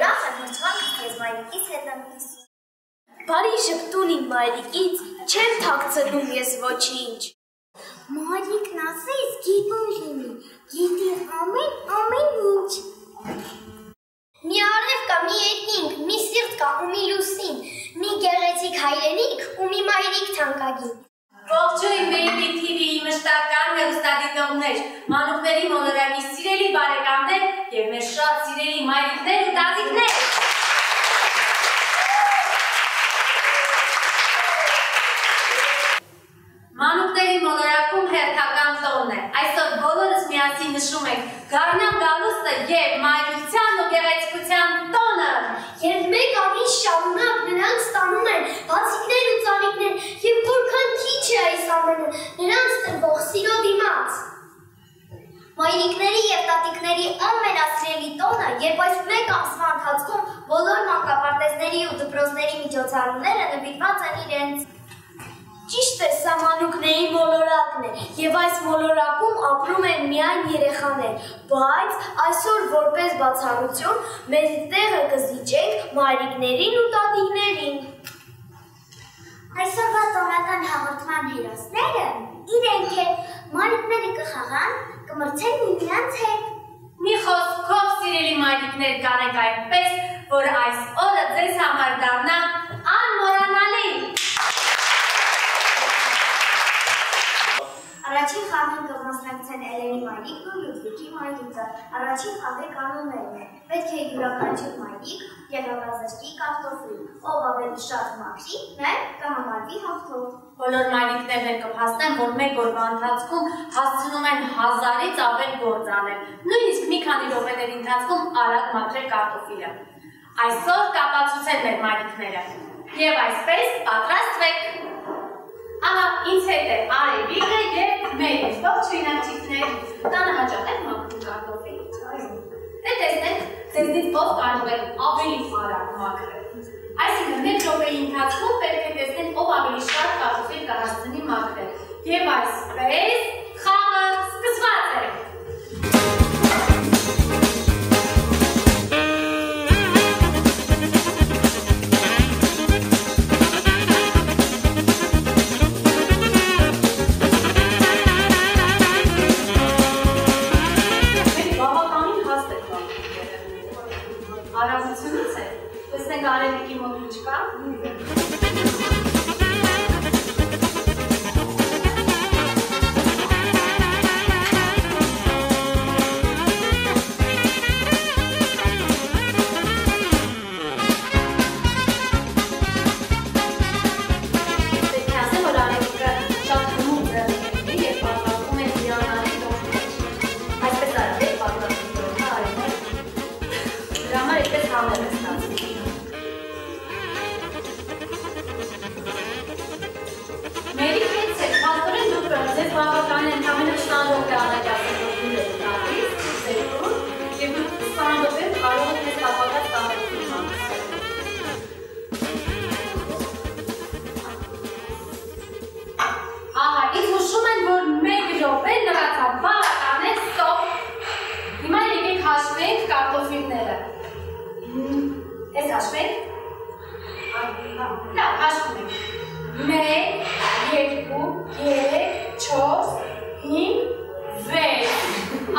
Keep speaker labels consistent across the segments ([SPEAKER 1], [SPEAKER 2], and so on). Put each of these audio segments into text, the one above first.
[SPEAKER 1] ուրախ եմ հրճվանքս ես մայրիկից հետ եմ կիսում։
[SPEAKER 2] Բարի ժպտուն իմ մայրիկից չեմ թաքցնում ես ոչինչ։
[SPEAKER 1] Մայրիկն ասես գիտուն լինի, գիտի ամեն ինչ։ Մի արև կա, մի երկինք, մի սիրտ կա ու մի լուսին, մի գեղեցիկ հայրենիք ու մի մայրիկ թանկագին։
[SPEAKER 3] Ողջույն Մերիկի TV-ի մշտական հեռուստադիտողներ, մանուկների մոլորակի սիրելի բարեկամներ և մեր շատ սիրելի մայրիկներ ու տատիկներ։ Մանուկների մոլորակում հերթական տոնն է։ Այսօր բոլորս միասին նշում ենք գարնան գալուստը և մայրության ու գեղեցկության տոնը։
[SPEAKER 1] Եվ մեկ ամիս շարունակ նրանց ստանում են բացիկներ ու ծաղիկներ և որքան քիչ է այս ամենը նրանց տրվող սիրո դիմաց։ Մայրիկների և տատիկների ամենասիրելի տոնը, երբ այս մեկ ամսվա ընթացքում բոլոր մանկապարտեզների ու դպրոցների միջոցառումները նվիրված են իրենց։
[SPEAKER 2] Ճիշտ է, սա մանուկների մոլորակն է, և այս մոլորակում ապրում են միայն երեխաներ, բայց այսօր որպես բացառություն մեր տեղը կզիջենք մայրիկներին ու տատիկներին։
[SPEAKER 1] Այսօրվա տոնական հաղորդման հերոսները իրենք են, մայրիկները կխաղան, կմրցեն միմյանց հետ։
[SPEAKER 3] Մի խոսքով սիրելի մայրիկներ կանենք այնպես, որ այս օրը ձեզ համար դառնա անմոռանալի։
[SPEAKER 1] Առաջին խաղին կմասնակցեն Էլենի մայրիկն ու Լյուդվիգի մայրիկը։ Առաջին խաղի կանոններն են. պետք է յուրաքանչյուր մայրիկ գեղարվազրկի կարտոֆիլ, ով ավելի շատ մաքրի, նա կհամարվի հաղթող։
[SPEAKER 3] Բոլոր մայրիկներն կփաստեն, որ մեկ օրվա ընթացքում հասցնում են 1000-ից ավել գործ անել, նույնիսկ մի քանի րոպեների ընթացքում արագ մաքրել կարտոֆիլը։ Այսօր կապացուցեն մեր մայրիկները։ Եվ այսպես պատրաստվեք։ Ահա ինձ հետ է Արևիկը և Մերիկ, ողջույն աղջիկներ, տանը հաճախ եք մաքրում կարտոֆիլ։ Դե տեսնեք, ձեզնից ով կարող է ավելի արագ մաքրել։ Այսինքն մեկ րոպեի ընթացքում պետք է տեսնենք, ով ավելի շատ կարտոֆիլ կհասցնի մաքրել։ Եվ այսպես խաղը սկսված է։ Արագությունից է, տեսնենք Արևիկի մոտ ինչ կա։ Պետք է ասեմ, որ Արևիկը շատ հմուտ է և պատրաստում է հիանալի տոմսեր։ Այսպես արվեք պատրաստում տորթը Արևիկ։ Դրա համար այդպես համել է ստացվում։ Մերիկ հետ է, հատորեն դուք ձեզ բավական են ամենը 20 րոպե առաջ ասելով եք տալիս, սերքում, և դուք 20 րոպե կարող եք մեզ հապակած տաղեցում համսել։ Ահա, ինձ հուշում են, որ 1 րոպե լրացավ, բավական է, ստոպ։ Հիմա եկեք հաշվենք կարտոֆիլները։ Ես հաշվենք։ Լավ, հաշվում ենք։ 1, 2, 3, 4, 5, 6։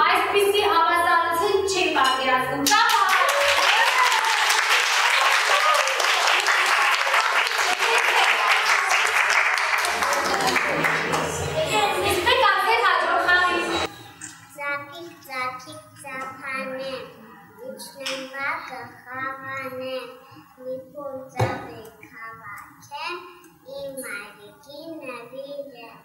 [SPEAKER 3] Այսպիսի հավասարություն չի պատկերացնում։ Իսկ ասեք հաջորդ խաղին։
[SPEAKER 1] Ձակիկ, ձափանեմ, իջնեմ վակը խավանեմ, մի փոլ ձավեք հավաքեմ, իմ մայրիկի նվիրեմ։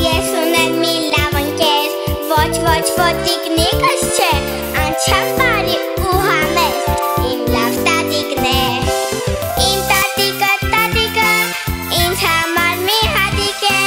[SPEAKER 4] Ես ունեմ մի լավ ընկեր, ոչ ոտիկնիկս չէ, անչափ բարի ու համեստ, իմ լավ տատիկն է։ Իմ տատիկը ինձ համար մի հատիկ է,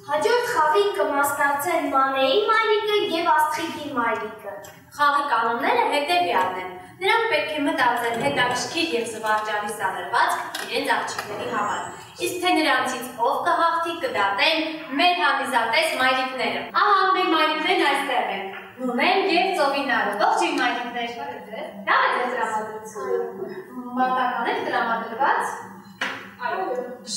[SPEAKER 2] Հաջորդ խաղին կմասնակցեն Մանեի մայրիկը և Աստղիկի մայրիկը։
[SPEAKER 3] Խաղի կանոնները հետևյալն են։ Նրանք պետք է մտածեն հետաքրքիր և զվարճալի սանրվածք իրենց աղջիկների համար։ Իսկ թե նրանցից ով կհաղթի կդատեն մեր հանդիսատես մայրիկները։ Ահա մեր մայրիկներն այստեղ են։ Նուրեն և Ծովինարը։ Ողջույն մայրիկներ։ Դա է ձեզ տրամադրությունը։ Մարտական եք տրամադրված։ Այո,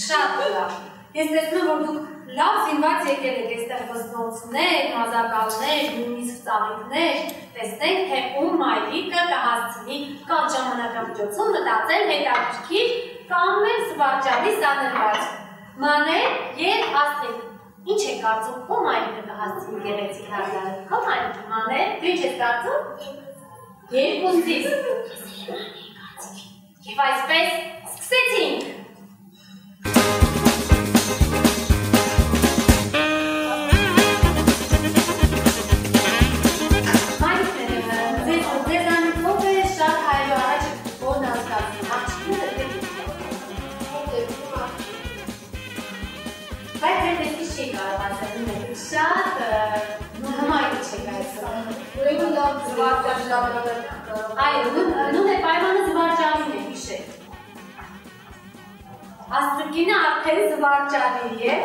[SPEAKER 3] շատ լավ։ Ես տեսնում որ դուք լավ զինված եկել եք այստեղ վզնոցներ, մազակալներ, նույնիսկ ծաղիկներ, տեսնենք թե ում մայրիկը կհասցնի կամ ժամանակամիջոցում մտածել հետաքրքիր կամ էլ զվարճալի սանրվածք։ Մանե և Աստղիկ, ինչ եք կարծում, ում մայրիկը կհասցնի գեղեցիկ հազարը։ Քո մայրիկը Մանե, դու ինչ ես կարծում։ Երկուսից։ Եվ այսպես սկսեցինք։ Շատ հմայք չեք այսօր։ Ուրեմն լավ զվարճալի Այո, նույն է պայմանը զվարճալին է հիշեք։ Աստղիկինը արդեն զվարճալի է։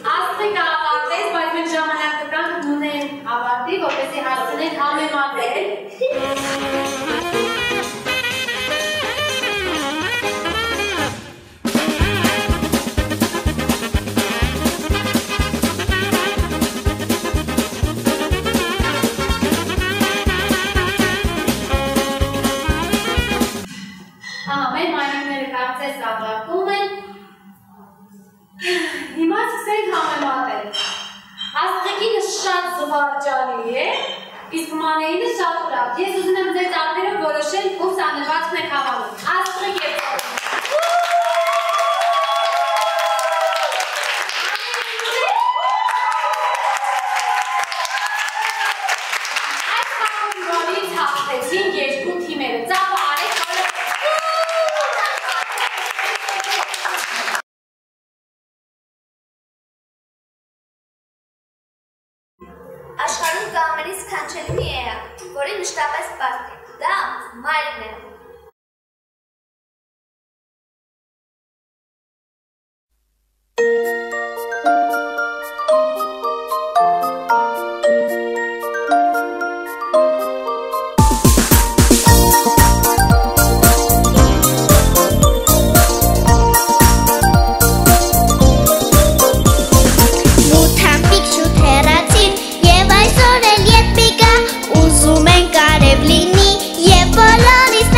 [SPEAKER 3] Աստղիկը ավարտեց, բայց մենք ժամանակ կկանք Նունեն ավարտի, որպեսզի հասցնենք համեմատել։ Ահա, մեր մայրիկները կարծես ավարտում են։ Հիմա սկսենք համեմատել։ Աստղիկինը շատ զվարճալի է, իսկ Մանեինը շատ լավ։ Ես ուզում եմ ձեզ ափերով որոշել ում սանրվածքն եք հավանում։ Աստղիկ և Այս խաղում նորից հաղթեցին երկու թիմերը։ Ծափը արեք
[SPEAKER 2] Աշխարհում կա ամենից սքանչելի մի էակ, որի մշտապես պարտք է, դա մայրն է։
[SPEAKER 4] Ուզում են կարև լինի և բոլորիս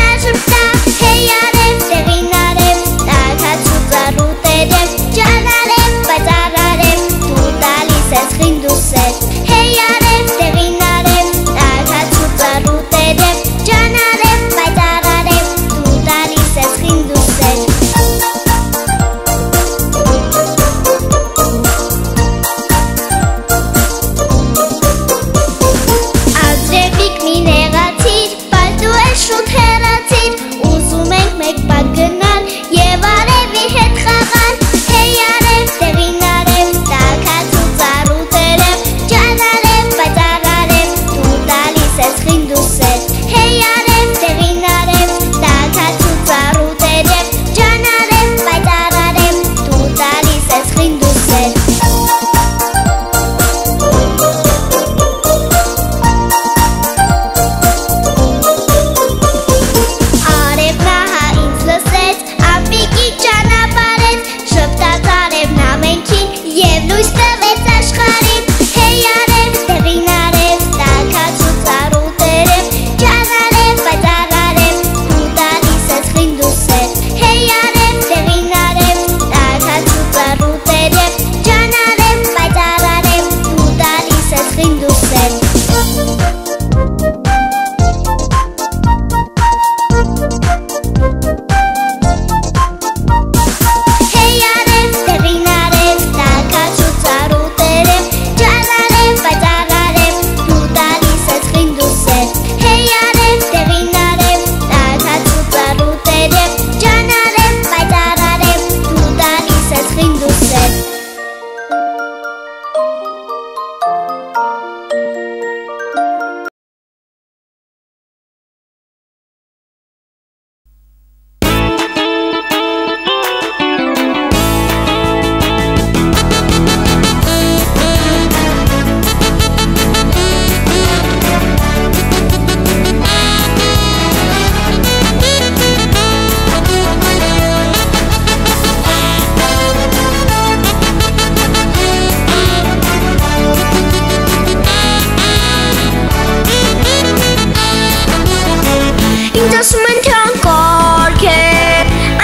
[SPEAKER 4] Ինձ ասում են թե անկարգ է,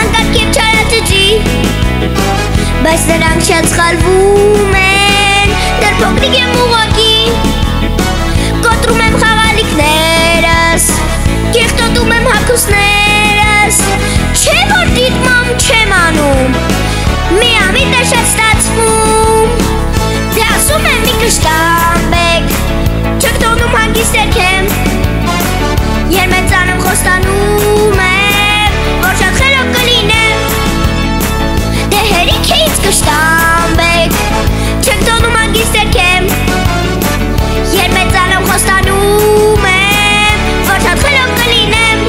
[SPEAKER 4] անկարգ և չարաճճի, բայց նրանք շատ սխալվում են, դեռ փոքրիկ եմ ուղղակի, կոտրում եմ խաղալիքներս, կեղտոտում եմ հագուստներս, չէ որ դիտմամբ չեմ անում, միամիտ է շատ ստացվում, դե ասում եմ մի կշտամբեք, չեք տոնում հանգիստ երգեմ, երմեծանում խոստանում եմ, որ շատ խելոք կլինեմ, դե հերիք է ինձ կշտամբեք, չեք տոնում հանգիստ երգեմ, երմեծանում խոստանում եմ, որ շատ խելոք կլինեմ,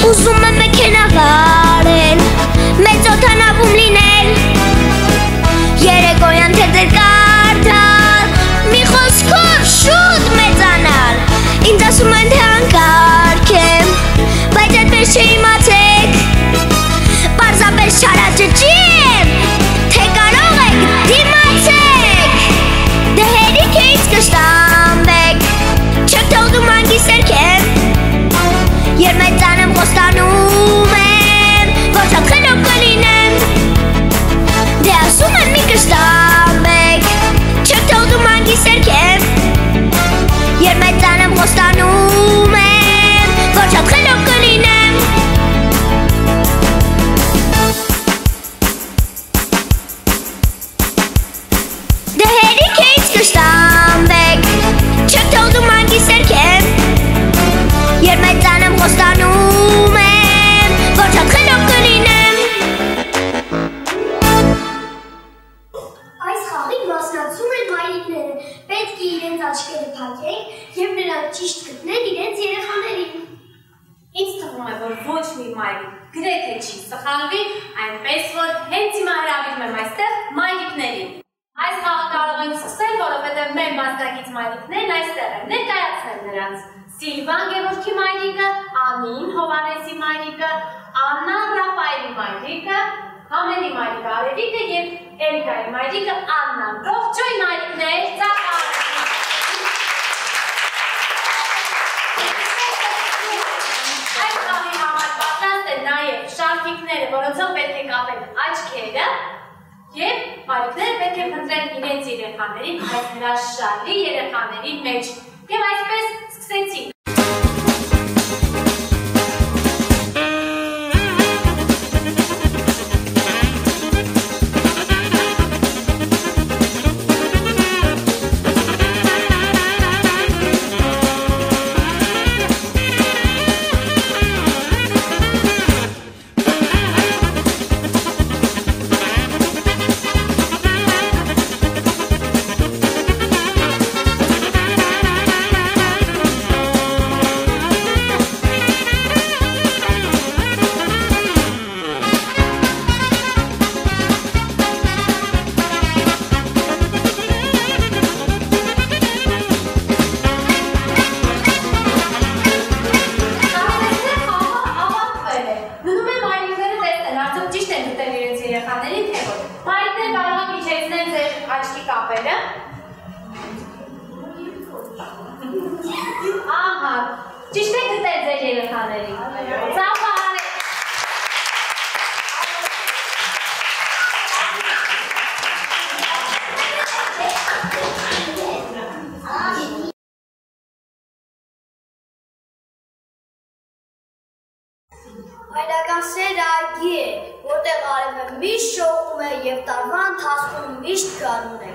[SPEAKER 4] Ուզում եմ մեքենա վարել, մեծ օդանավում լինել, երեկոյան թեթեր կարդալ, մի խոսքով շուտ մեծանալ, ինձ ասում են թե անկարգ եմ, բայց այդպես չիմացեք, պարզապես չարաճճի եմ, թե կարող եք դիմացեք, դե հերիք է ինձ կշտամբեք, չեք թողնում հանգիստ երգեմ, երմեծանեմ խոստանում եմ, որ շատ խելոք կլինեմ, դե ասում եմ մի կշտամբեք, չեք թողնում հանգիստ երգեմ, երմեծանեմ խոստանում եմ, որ շատ խելոք կլինեմ, դե հերիք է ինձ կշտամբեք, չեք թողնում հանգիստ երգեմ, երմեծանեմ խոստանում եմ, որ շատ խելոք կլինեմ,
[SPEAKER 1] Այս խաղին մասնակցում են մայրիկները, պետք է իրենց աչքերը փակեն և նրանք ճիշտ գտնեն իրենց երեխաներին։
[SPEAKER 3] Ինձ թվում է, որ ոչ մի մայրիկ գրեթե չի սխալվի, այնպես որ հենց հիմա հրավիրում եմ այստեղ մայրիկներին։ Այս խաղը կարող ենք սկսել, որովհետև մեր մասնակից մայրիկներն այստեղ են, ներկայացնեմ նրանց։ Սիլվան Գևորգի մայրիկը, Անին Հովանեսի մայրիկը, Աննա Ռաֆայելի մայրիկը, Համենի մայրիկը Արևիկը և Էրիկայի մայրիկը Աննան։ Ողջույն մայրիկներ, ծաղկալ։ Այս խաղի համար պատրաստ են նաև շարքիկները, որոնցով պետք է կապեն աչքերը և մայրիկները պետք է փնտրեն իրենց երեխաներին այս հրաշալի երեխաների մեջ։ Եվ այսպես սկսեցինք։ Ճիշտ եք գտել ձեր երեխաներին։ Ծափարեք։
[SPEAKER 2] Հայրական սերը այգի է, որտեղ արևը միշտ շողում է և տարվա ընթացքում միշտ գարուն է։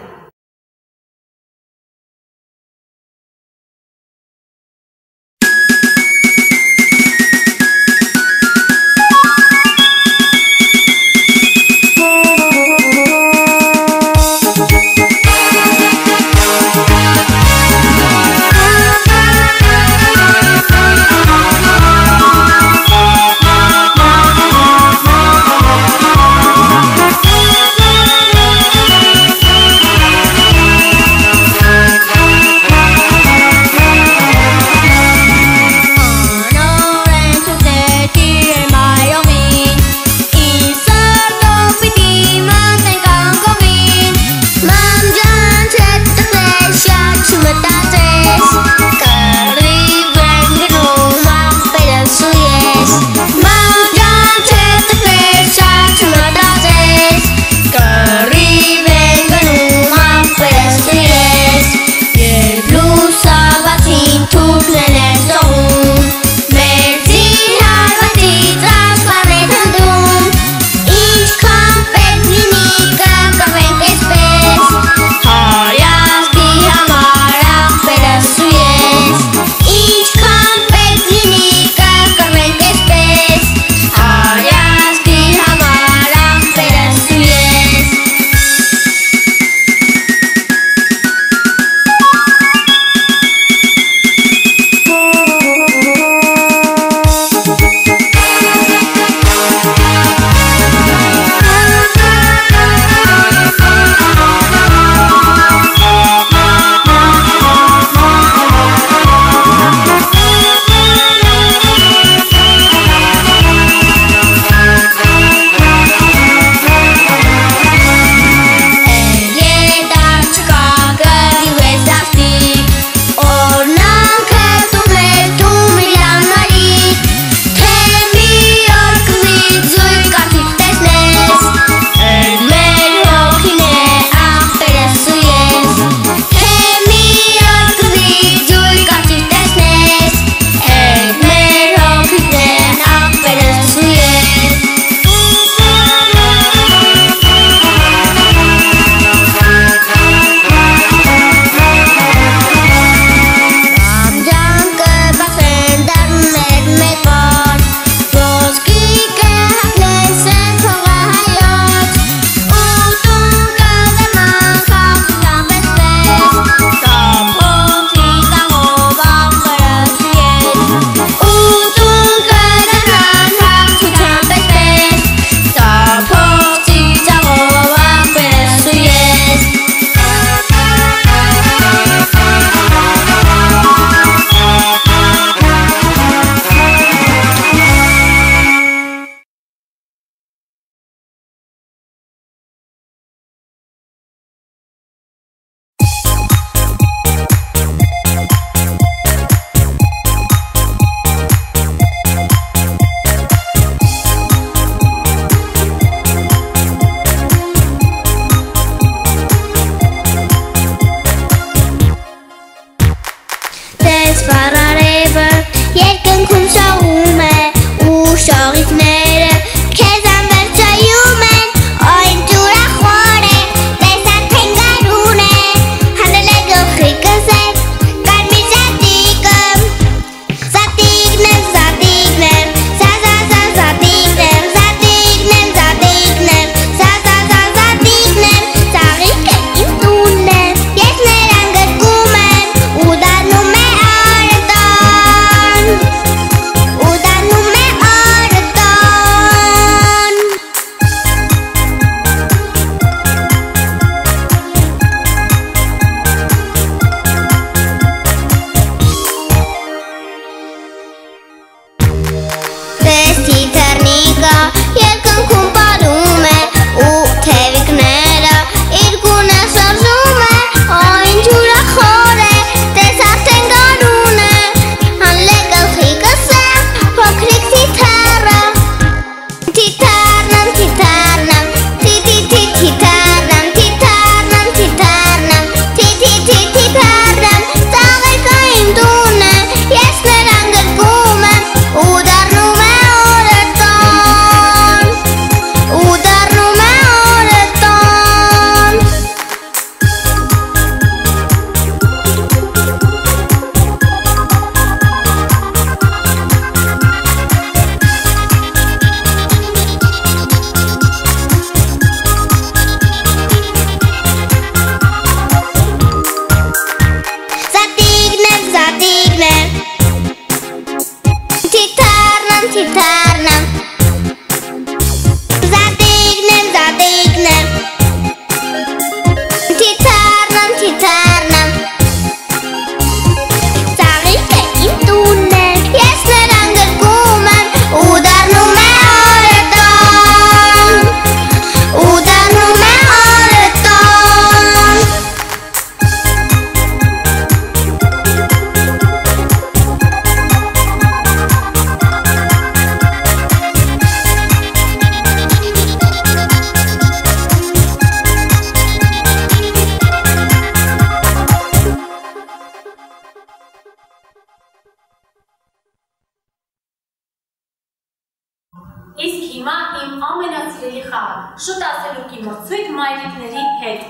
[SPEAKER 3] Իսկ հիմա իմ ամենասիրելի խաղը՝ շուտ ասելուկի մրցույթ մայրիկների հետ։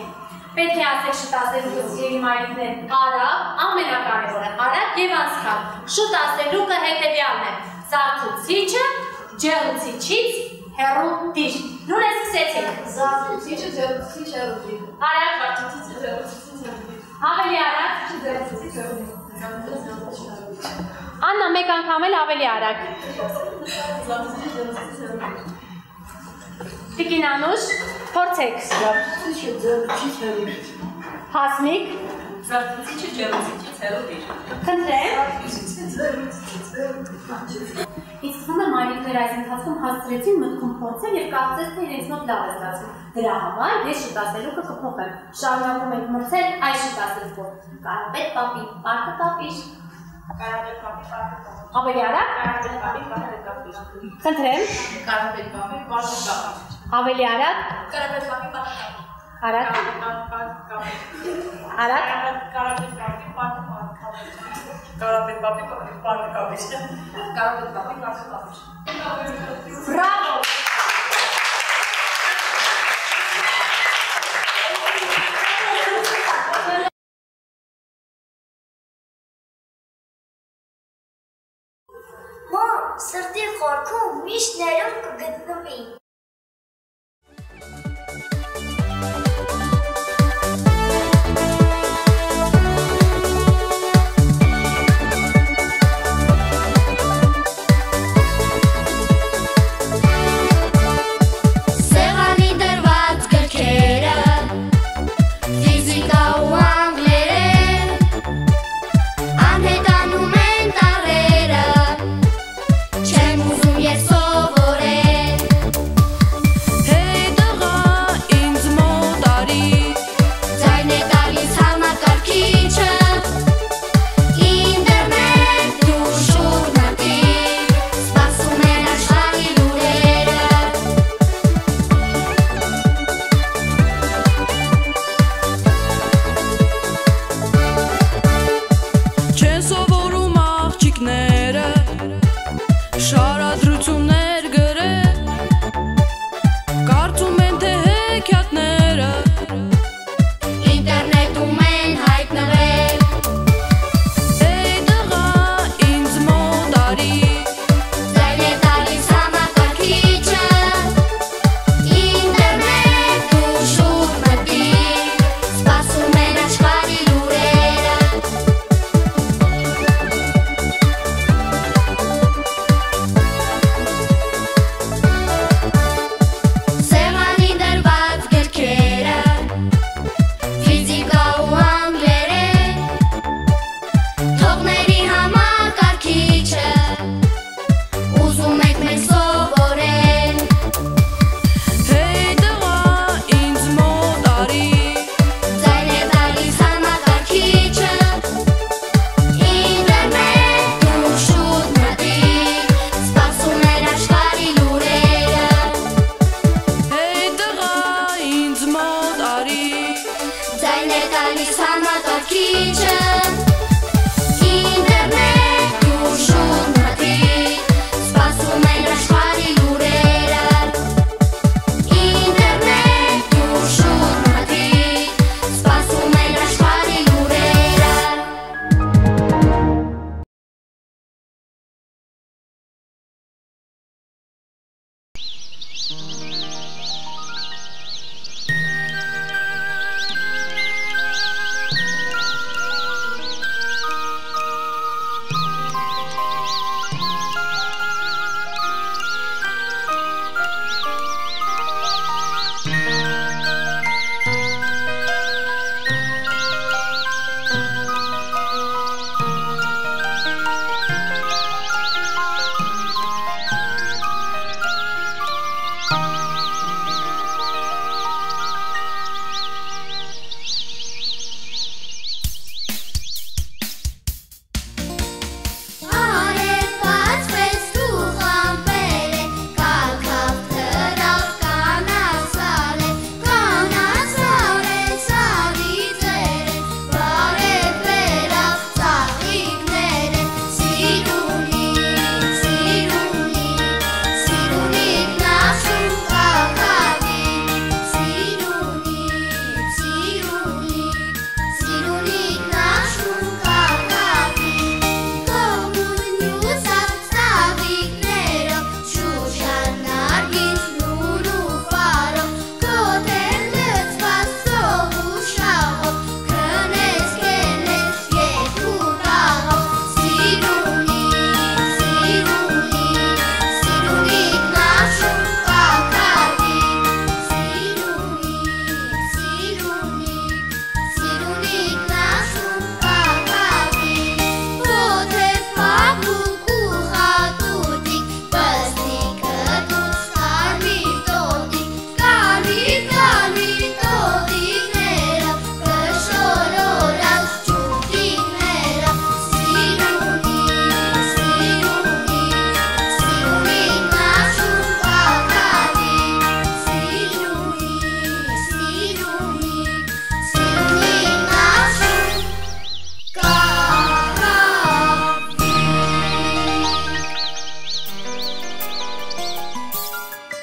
[SPEAKER 3] Պետք է ասեք շուտ ասելուկը սիրելի մայրիկներ, արագ, ամենակարևորը, արագ եւ անցքալ։ Շուտ ասելուկը հետեւյալն է. զարթուցիչը ջեռուցիչից հեռու դիր։ Նույն է սկսեցինք։
[SPEAKER 2] Զարթուցիչը ջեռուցիչ հեռու դիր։
[SPEAKER 3] Արագ,
[SPEAKER 2] զարթուցիչը ջեռուցիչ հեռու դիր։
[SPEAKER 3] ավելի արագ,
[SPEAKER 2] ջեռուցիչ հեռու դիր։
[SPEAKER 3] Աննա, մեկ անգամ էլ ավելի արագ։ Տիկին Անուշ, փորձեք։
[SPEAKER 2] Զարթուցիչը ջեռուցիչ հեռու դիր։
[SPEAKER 3] Հասմիկ։
[SPEAKER 2] Զարթուցիչը ջեռուցիչից հեռու դիր։
[SPEAKER 3] Խնդրեմ։
[SPEAKER 2] Զարթուցիչը
[SPEAKER 3] Իսկ թվում է մայրիկներ այս ընթացքում հասցրեցին մտքում փորձել եւ կարծես թե իրենց մոտ լավ է ստացվում։ Դրա համար ես շուտ ասելուկը կփոխեմ։ Շարունակում ենք մրցել այս շուտ ասելուկով։ Կարապետ պապի, պարկը կապիր։
[SPEAKER 2] Կարապետ պապի, պարկը կապիր։
[SPEAKER 3] Ավելի արագ։
[SPEAKER 2] Կարապետ պապի, պարկը կապիր։
[SPEAKER 3] Խնդրեմ։
[SPEAKER 2] Կարապետ պապի, պարկը կապիր։
[SPEAKER 3] Ավելի արագ։
[SPEAKER 2] Կարապետ պապի, պարկը կապիր։
[SPEAKER 3] Արագ։ Արագ։
[SPEAKER 2] Կարապետ պապի, պարկը կապիր։ Կարապետ պապի, պարկը կապիր։ Կարապետ պապի, պարկը կապիր։
[SPEAKER 3] Բրավո։
[SPEAKER 1] Մամ, սրտի խորքում միշտ ներում կգտնվի։
[SPEAKER 4] Սեղանի դրված գրքերը, ֆիզիկա ու անգլերեն, անհետանում են տառերը, չեմ ուզում ես սովորել։
[SPEAKER 5] Հեյ տղա, ինձ մոտ արի,
[SPEAKER 4] Ձայն է տալիս համակարգիչը, ինտերնետ ու շուտ մտիր, սպասում են աշխարհի լուրերը։
[SPEAKER 5] չեն սովորում աղջիկները, շարադրություններ գրել, կարծում են թե հեքիաթները,
[SPEAKER 4] Ինտերնետում են հայտնվել,
[SPEAKER 5] Հեյ տղա, ինձ մոտ արի,
[SPEAKER 4] ձայն է տալիս համակարգիչը, ինտերնետ ու շուտ մտիր, սպասում են աշխարհի լուրերը։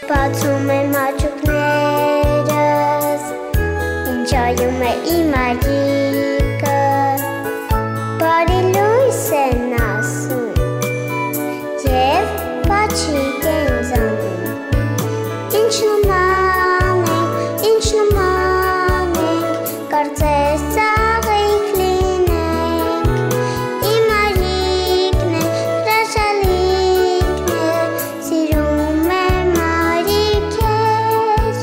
[SPEAKER 4] Բացում եմ աչուկներս, ինչայում է իմ այրիկը, բարի լույս են ասում, և պաչիկ են զանում, ինչ նման ենք, կարծես ծաղիկ լինենք, իմ այրիկն է, հրաշալիքն է, սիրում եմ այրիկ ես։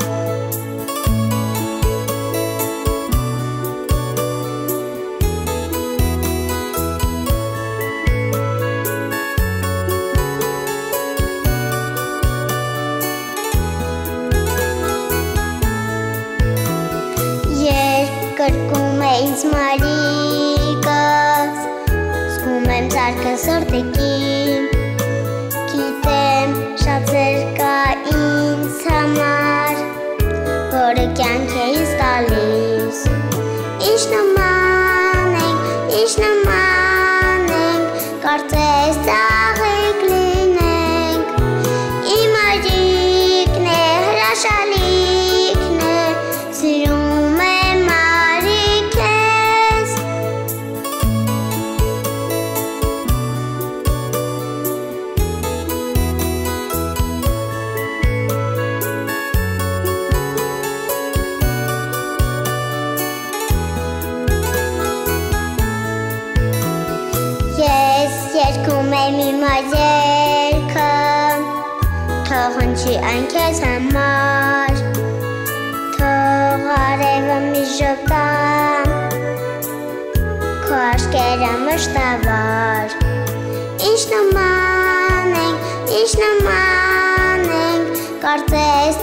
[SPEAKER 4] Կրկում է ինձ մարիկս, զգում եմ ձարկը սորտեկին, գիտեմ շատ ձեր կա ինձ համար, որը կյանք է ինձ տալիս, ինչ նման ենք, կարծես ծաղիկ լինենք, իմ այրիկն է, հրաշալիքն է, սիրում եմ այրիկ ես։ Ես երգում եմ իմ երգը, թող հնչի այն քեզ համար, թող արևը մի ժպտա, քո աչքերը մշտավոր, ինչ նման ենք, կարծես